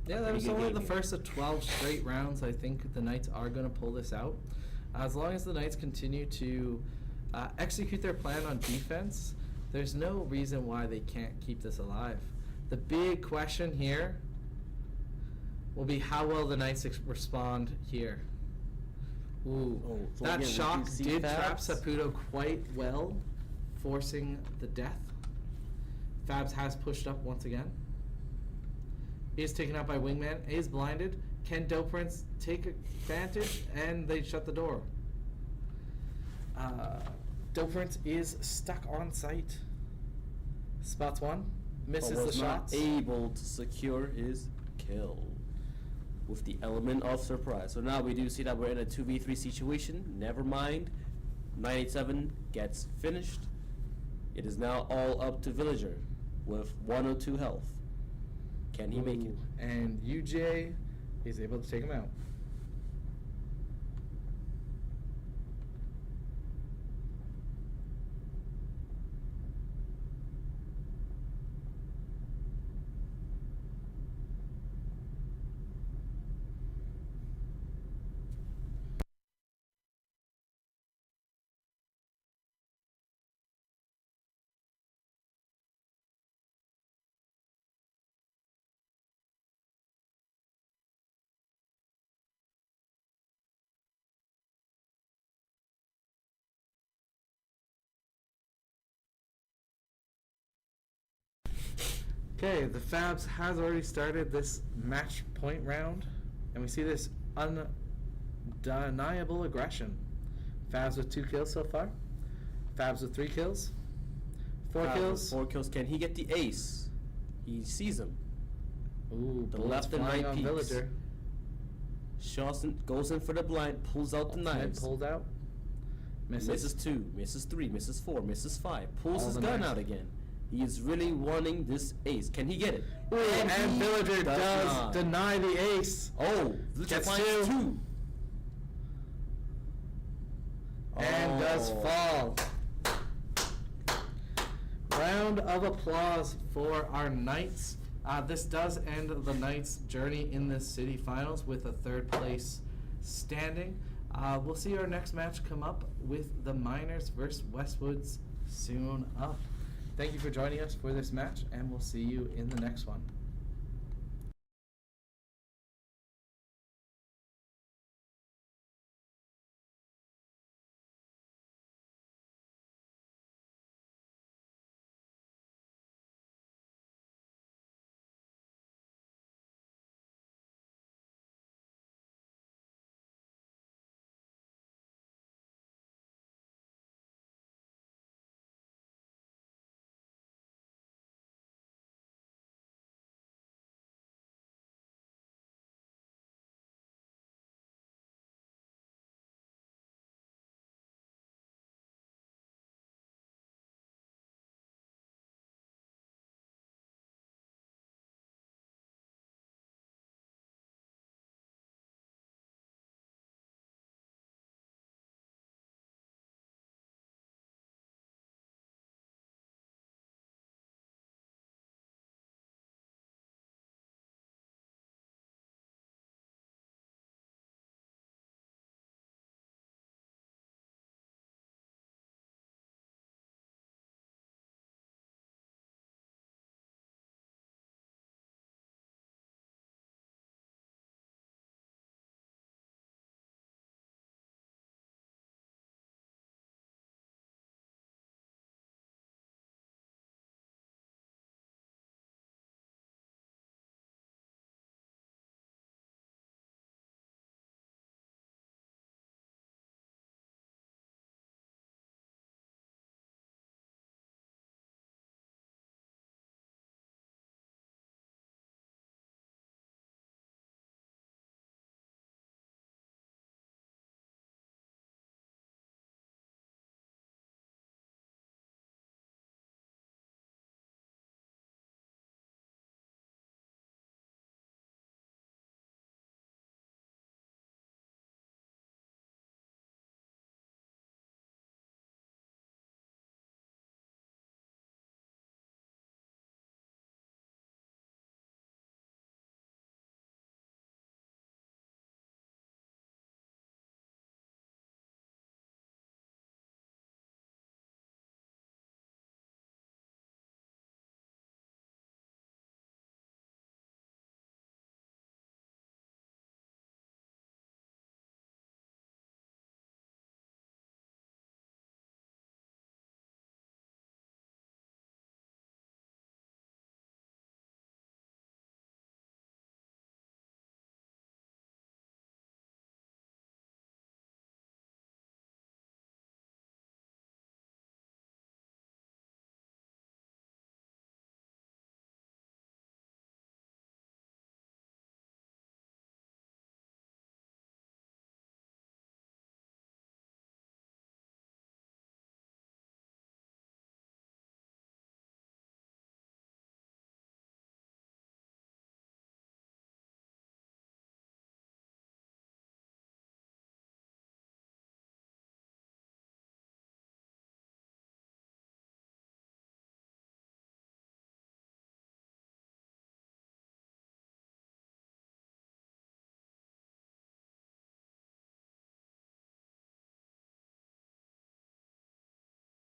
Yeah, that pretty was good only game the here. first of 12 straight rounds. I think the Knights are going to pull this out. As long as the Knights continue to execute their plan on defense, There's no reason why they can't keep this alive. The big question here will be how well the Knights respond here. Ooh, Oh, so that again, we shock do see did trap Fabs. Saputo quite well, forcing the death. Fabs has pushed up once again. He is taken out by Wingman, is blinded. Can Doprince take advantage? And they shut the door. Doprince is stuck on site. Spots one, misses But the was not shots. able to secure his kill with the element of surprise. So now we do see that we're in a 2v3 situation. Never mind. 987 gets finished. It is now all up to Villager with 102 health. Can he make it? And UJ is able to take him out. Okay, the Fabs has already started this match point round, and we see this undeniable aggression. Fabs with 2 kills so far. Fabs with 3 kills. 4 kills. 4 kills. Can he get the ace? He sees him. Ooh, The bullets left and flying right on peaks. Villager. Shots in, goes in for the blind, pulls out the Ultimate knives. pulled out. Misses 2, misses 3, misses 4, misses 5. Pulls All his the gun knives. out again. He is really wanting this ace. Can he get it? Ooh, and he Villager does not. deny the ace. Oh, Villager Gets finds 2. 2. And does Oh. fall. Round of applause for our Knights. This does end the Knights' journey in the city finals with a 3rd place standing. We'll see our next match come up with the Miners versus Westwoods soon up. Thank you for joining us for this match, and we'll see you in the next one.